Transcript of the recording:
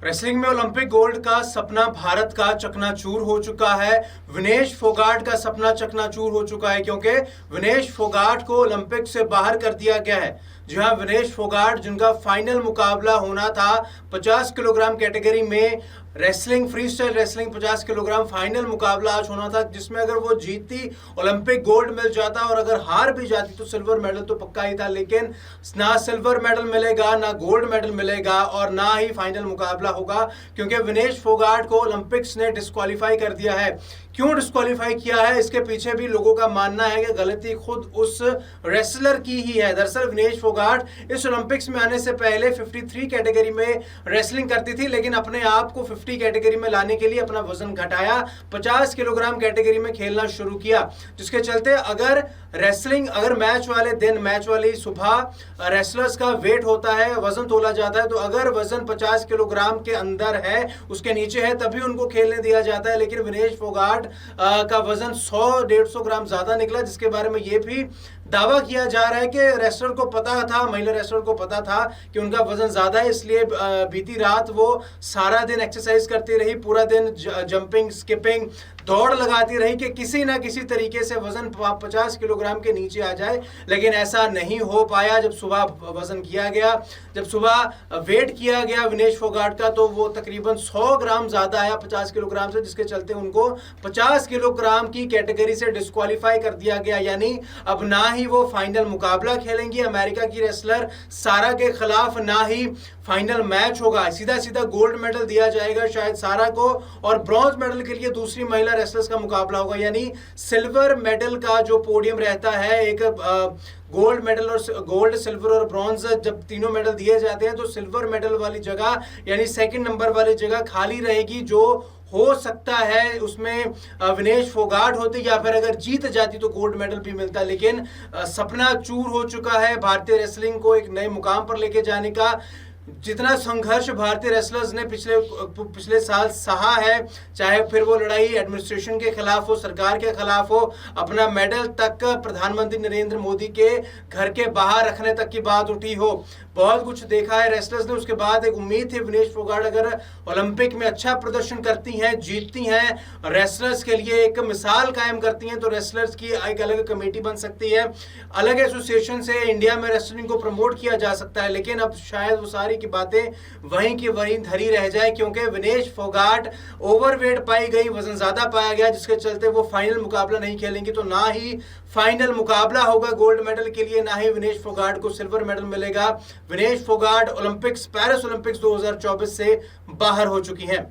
Wrestling में Olympic gold का सपना भारत का चकनाचूर हो चुका है। विनेश फोगाट का सपना चकनाचूर हो चुका है क्योंकि विनेश फोगाट को ओलंपिक से बाहर कर दिया गया है। जी हां, विनेश फोगाट जिनका फाइनल मुकाबला होना था 50 किलोग्राम कैटेगरी में wrestling, free style wrestling 50 kilogram final मुकाबला आज होना था, जिसमें अगर वो जीतती ओलंपिक गोल्ड मिल जाता और अगर हार भी जाती तो सिल्वर मेडल तो पक्का ही था। लेकिन ना सिल्वर मेडल मिलेगा, ना गोल्ड मेडल मिलेगा और ना ही फाइनल मुकाबला होगा क्योंकि विनेश फोगाट को ओलंपिक्स ने डिस्क्वालीफाई कर दिया है। क्यों डिस्क्वालीफाई किया है, इसके पीछे भी लोगों का मानना है कि गलती खुद उस रेसलर की ही है। दरअसल विनेश फोगाट इस ओलंपिक्स में आने से पहले 53 कैटेगरी में रेसलिंग करती थी, लेकिन अपने आप को 50 कैटेगरी में लाने के लिए अपना वजन घटाया, 50 किलोग्राम कैटेगरी में खेलना शुरू किया, जिसके चलते अगर मैच वाले दिन, मैच वाली सुबह रेसलर्स का वेट होता है, वजन तोला जाता है, तो अगर वजन 50 किलोग्राम के अंदर है, उसके नीचे है, तभी उनको खेलने दिया जाता है। लेकिन विनेश फोगाट का वजन 100-150 ग्राम ज्यादा निकला, जिसके बारे में यह भी दावा किया जा रहा है कि रेसलर को पता था, महिला रेसलर को पता था कि उनका वजन ज्यादा है, इसलिए बीती रात वो सारा दिन एक्सरसाइज करती रही, पूरा दिन जंपिंग, स्किपिंग, दौड़ लगाती रही कि किसी ना किसी तरीके से वजन 50 किलोग्राम के नीचे आ जाए। लेकिन ऐसा नहीं हो पाया। जब सुबह वजन किया गया, जब सुबह वेट किया गया विनेश फोगाट का, तो वो तकरीबन 100 ग्राम ज्यादा आया 50 किलोग्राम से, जिसके चलते उनको 50 किलोग्राम की कैटेगरी से डिस्क्वालीफाई कर दिया गया। यानी अब ना ही वो फाइनल मुकाबला खेलेंगी अमेरिका की रेसलर सारा के खिलाफ, ना ही फाइनल मैच होगा। सीधा सीधा गोल्ड मेडल दिया जाएगा शायद सारा को, और ब्रॉन्ज मेडल के लिए दूसरी महिला रेसलर्स का मुकाबला होगा। यानी सिल्वर मेडल का जो पोडियम रहता है, एक गोल्ड मेडल और गोल्ड, सिल्वर और ब्रॉन्ज, जब तीनों मेडल दिए जाते हैं तो सिल्वर मेडल वाली जगह यानी सेकंड नंबर वाली जगह खाली रहेगी, जो हो सकता है उसमें विनेश फोगाट होती, या फिर अगर जीत जाती तो गोल्ड मेडल भी मिलता। लेकिन सपना चूर हो चुका है भारतीय रेसलिंग को एक नए मुकाम पर लेके जाने का। जितना संघर्ष भारतीय रेसलर्स ने पिछले साल सहा है, चाहे फिर वो लड़ाई एडमिनिस्ट्रेशन के खिलाफ हो, सरकार के खिलाफ हो, अपना मेडल तक प्रधानमंत्री नरेंद्र मोदी के घर के बाहर रखने तक की बात उठी हो, बहुत कुछ देखा है रेसलर्स ने। उसके बाद एक उम्मीद थी विनेश फोगाट अगर ओलंपिक में अच्छा प्रदर्शन करती हैं, जीतती हैं, रेसलर्स के लिए एक मिसाल कायम करती हैं, तो रेसलर्स की एक अलग कमेटी बन सकती है, अलग एसोसिएशन से इंडिया में रेसलिंग को प्रमोट किया जा सकता है। लेकिन अब शायद वो सारी की बातें वहीं की वहीं धरी रह जाए, क्योंकि विनेश फोगाट ओवरवेट पाई गई, वजन ज्यादा पाया गया, जिसके चलते वो फाइनल मुकाबला नहीं खेलेंगी। तो ना ही फाइनल मुकाबला होगा गोल्ड मेडल के लिए, ना ही विनेश फोगाट को सिल्वर मेडल मिलेगा। विनेश फोगाट पेरिस ओलंपिक्स 2024 से बाहर हो चुकी हैं।